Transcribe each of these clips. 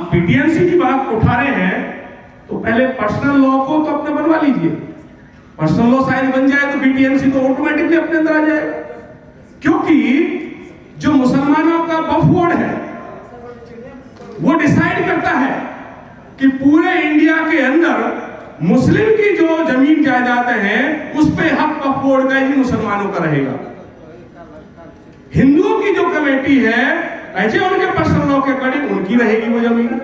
आप पीटीएमसी की बात उठा रहे हैं तो पहले पर्सनल लॉ को तो अपने बनवा लीजिए। पर्सनल लॉ शायद बन जाए तो पीटीएमसी तो ऑटोमेटिकली अपने अंदर आ जाएगा, क्योंकि जो मुसलमानों का वक्फ बोर्ड है वो डिसाइड करता है कि पूरे इंडिया के अंदर मुस्लिम की जो जमीन जायदादें हैं उस पे हक वक्फ बोर्ड का ही मुसलमानों का रहेगा। हिंदुओं की जो कमेटी है ऐसे उनके पर्सनल लॉ के अकॉर्डिंग उनकी रहेगी वो जमीन।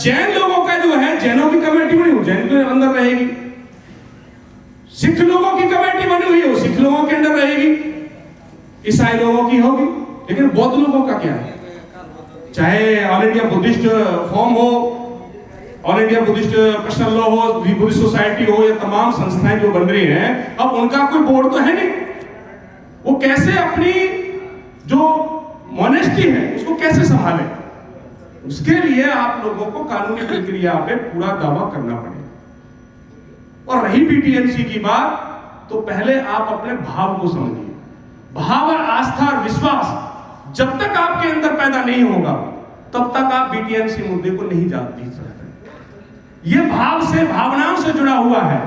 जैन लोगों का जो है जैनों की कमेटी बनी, जैन के अंदर रहेगी। सिख लोगों की कमेटी बनी हुई है, वो सिख लोगों के अंदर रहेगी। ईसाई लोगों की होगी। लेकिन बौद्ध लोगों का क्या है? चाहे ऑल इंडिया बुद्धिस्ट फॉर्म हो, all India Buddhist personal law हो, बुद्धिस्ट सोसाइटी हो, या तमाम संस्थाएं जो बन रही हैं, अब उनका कोई बोर्ड तो है नहीं। वो कैसे अपनी जो मॉनेस्टी है उसको कैसे संभाले? उसके लिए आप लोगों को कानूनी प्रक्रिया पे पूरा दावा करना पड़ेगा। और रही पीटीएमसी की बात, तो पहले आप अपने भाव को समझिए। भाव और आस्था और विश्वास जब तक आपके अंदर पैदा नहीं होगा तब तक आप बीटीएमसी मुद्दे को नहीं जीत सकते। यह भाव से, भावनाओं से जुड़ा हुआ है।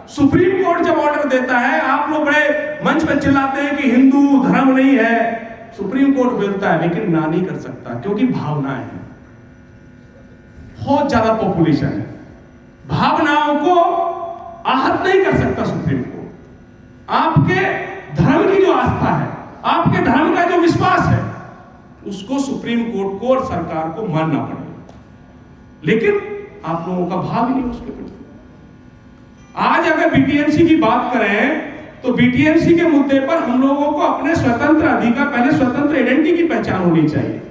सुप्रीम कोर्ट जब ऑर्डर देता है, आप लोग बड़े मंच पर चिल्लाते हैं कि हिंदू धर्म नहीं है। सुप्रीम कोर्ट बोलता है लेकिन ना नहीं कर सकता, क्योंकि भावनाएं हैं, बहुत ज्यादा पॉपुलेशन है। भावनाओं को आहत नहीं कर सकता सुप्रीम कोर्ट। आपके धर्म की जो आस्था है, आपके धर्म का जो विश्वास है, उसको सुप्रीम कोर्ट को और सरकार को मानना पड़ेगा। लेकिन आप लोगों का भाव ही नहीं उसके प्रति। आज अगर बीटीएमसी की बात करें तो बीटीएमसी के मुद्दे पर हम लोगों को अपने स्वतंत्र अधिकार, पहले स्वतंत्र आइडेंटिटी की पहचान होनी चाहिए।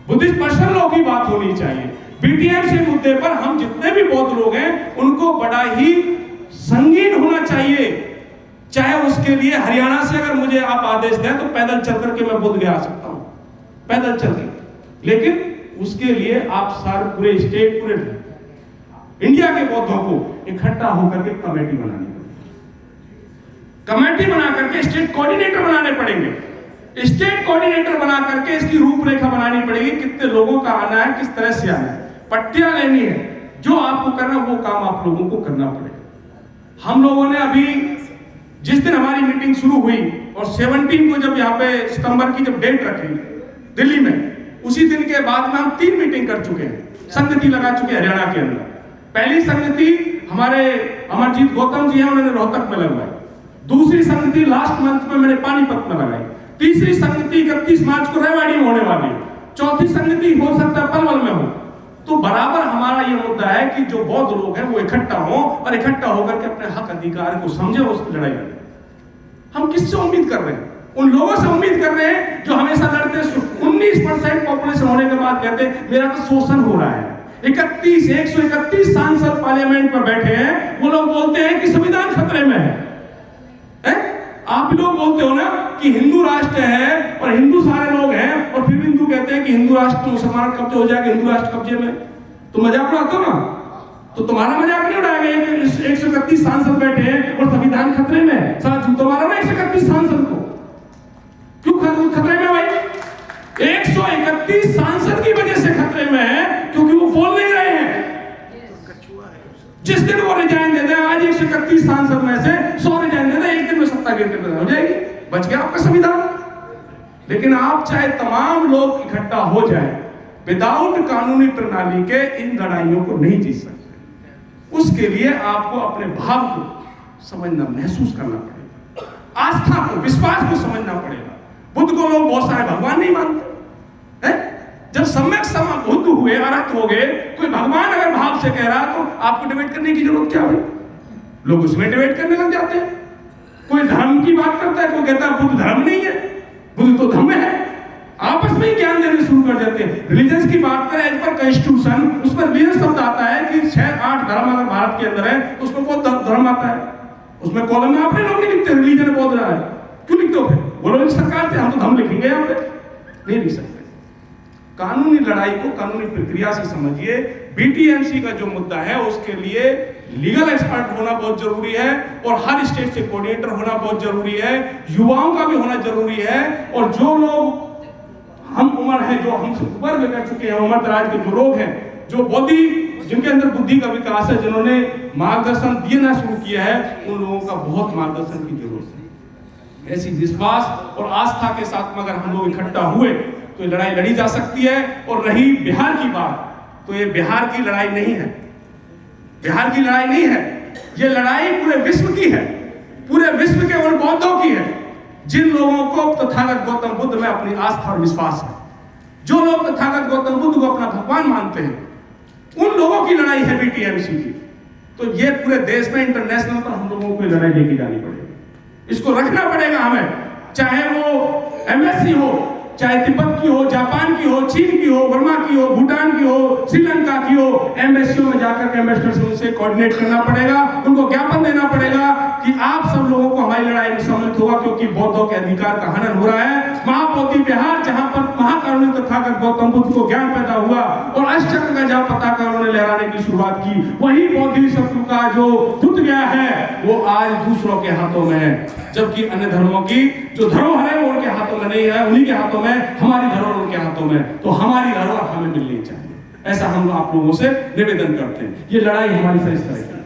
बुद्धिस्ट पर्सनल लॉ की बात होनी चाहिए। बीटीएमसी मुद्दे पर हम जितने भी बौद्ध लोग हैं उनको बड़ा ही संगीन होना चाहिए। चाहे उसके लिए हरियाणा से अगर मुझे आप आदेश दें तो पैदल चल करके मैं बोध गया आ सकता हूं, पैदल चल के। लेकिन उसके लिए आप सारे पूरे स्टेट, पूरे इंडिया के बौद्धों को इकट्ठा होकर के कमेटी बनानी पड़ेगी। कमेटी बना करके स्टेट कोऑर्डिनेटर बनाने पड़ेंगे। स्टेट कोऑर्डिनेटर बना करके इसकी रूपरेखा बनानी पड़ेगी, कितने लोगों का आना है, किस तरह से आना है, पट्टियां लेनी है। जो आपको करना वो काम आप लोगों को करना पड़ेगा। हम लोगों ने अभी जिस दिन हमारी मीटिंग शुरू हुई और 17 को जब यहाँ पे सितंबर की जब डेट रखी दिल्ली में, उसी दिन के बाद में हम 3 मीटिंग कर चुके हैं, संगति लगा चुके हैं हरियाणा के अंदर। पहली संगति हमारे अमरजीत गौतम जी हैं, उन्होंने रोहतक में लगवाई। दूसरी संगति लास्ट मंथ में मैंने पानीपत में लगाई। तीसरी संगति 31 मार्च को रेवाड़ी में होने वाली है। चौथी संगति हो सकता है पलवल में हो। तो बराबर हमारा यह मुद्दा है कि जो बौद्ध लोग हैं वो इकट्ठा हो और इकट्ठा होकर के अपने हक अधिकार को समझे, उसकी लड़ाई लड़े। हम किससे उम्मीद कर रहे हैं? उन लोगों से उम्मीद कर रहे हैं जो हमेशा लड़ते 19% पॉपुलेशन होने के बाद कहते हैं मेरा तो शोषण हो रहा है। 131 सांसद पार्लियामेंट में बैठे हैं, वो लोग बोलते हैं कि संविधान खतरे में है। आप लोग बोलते हो ना कि हिंदू राष्ट्र है और हिंदू सारे लोग हैं, और फिर हिंदू कहते हैं कि हिंदू राष्ट्र मुसलमान कब्जे हो जाएगा, हिंदू राष्ट्र कब्जे में। तो मजाक उड़ाते हो ना? तो तुम्हारा मजाक नहीं उड़ाया गया कि 131 सांसद बैठे हैं और संविधान खतरे में है। सारा झूठ मारा ना 131 सांसद को। क्यों खतरे में भाई? 131 सांसद की वजह से खतरे में है क्योंकि वो बोल नहीं रहे हैं। जिस दिन वो रिजाइन दे दे, आज 131 सांसद में से 100 रिजाइन दे दे, एक दिन में सत्ता गिर के हो जाएगी, बच गया आपका संविधान। लेकिन आप चाहे तमाम लोग इकट्ठा हो जाए, विदाउट कानूनी प्रणाली के इन लड़ाइयों को नहीं जीत सकते। उसके लिए आपको अपने भाव को समझना, महसूस करना पड़ेगा, आस्था को, विश्वास को समझना पड़ेगा। बुद्ध को लोग बहुत सारे भगवान नहीं मानते हैं। जब सम्यक बुद्ध हुए, अरहत हो गए, कोई भगवान अगर भाव से कह रहा तो आपको डिबेट करने की जरूरत क्या है? लोग उसमें डिबेट करने लग जाते हैं। कोई धर्म की बात करता है, कोई कहता है बुद्ध धर्म नहीं है, बुद्ध तो धर्म है। आपस में ही ज्ञान देने शुरू कर देते हैं। रिलीजन की बात करें, एज पर कॉन्स्टिट्यूशन, उसमें रिलीजन शब्द आता है कि 6-8 धर्म अगर भारत के अंदर है तो उसमें बहुत धर्म आता है। उसमें कॉलम में आपने लोग नहीं लिखते रिलीजन बोल रहा है, क्यों लिखते हो? बोलो सरकार से हम तो धर्म लिखेंगे, यहाँ पे नहीं लिख सकते। कानूनी लड़ाई को कानूनी प्रक्रिया से समझिए। बीटीएमसी का जो मुद्दा है उसके लिए लीगल एक्सपर्ट होना बहुत जरूरी है, और हर स्टेट से कोऑर्डिनेटर होना बहुत जरूरी है, युवाओं का भी होना जरूरी है। और जो लोग हम उम्र है जो हमसे ऊपर में कर चुके हैं, उम्र दराज के जो लोग हैं, जो बौद्धि जिनके अंदर बुद्धि का विकास है, जिन्होंने मार्गदर्शन देना शुरू किया है, उन लोगों का बहुत मार्गदर्शन की जरूरत है। ऐसी विश्वास और आस्था के साथ अगर हम लोग इकट्ठा हुए तो ये लड़ाई लड़ी जा सकती है। और रही बिहार की बात, तो ये बिहार की लड़ाई नहीं है, बिहार की लड़ाई नहीं है, ये लड़ाई पूरे विश्व की है, पूरे विश्व के उन बौद्धों की है जिन लोगों को तथागत गौतम बुद्ध में अपनी आस्था और विश्वास है, जो लोग तथागत गौतम बुद्ध को अपना भगवान मानते हैं, उन लोगों की लड़ाई है बीटीएमसी की। तो ये पूरे देश में इंटरनेशनल पर हम लोगों को लड़ाई लेके जानी पड़ेगी, इसको रखना पड़ेगा हमें, चाहे वो एमएससी हो, चाहे तिब्बत की हो, जापान की हो, चीन की हो, बर्मा की हो, भूटान की हो, श्रीलंका की हो, एम्बेसियों में जाकर के एम्बेसडर से उनसे कोऑर्डिनेट करना पड़ेगा, उनको ज्ञापन देना पड़ेगा कि आप सब लोगों को हमारी लड़ाई में सम्मिलित होगा, क्योंकि बौद्धों के अधिकार का हनन हो रहा है। महाबोधि विहार जहां पर महाकारुणिक तथागत गौतम बुद्ध को ज्ञान पैदा हुआ और अष्टचक्र का जहां पताका उन्होंने लहराने की शुरुआत की, वही बौद्धि शत्रु का जो टूट गया है वो आज दूसरों के हाथों में है, जबकि अन्य धर्मों की जो धरोहर है वो उनके हाथों में नहीं है, उन्हीं के हाथों में, हमारी धरोहर उनके हाथों में। तो हमारी धरोहर हमें मिलनी चाहिए, ऐसा हम आप लोगों से निवेदन करते हैं। ये लड़ाई हमारी सही तरह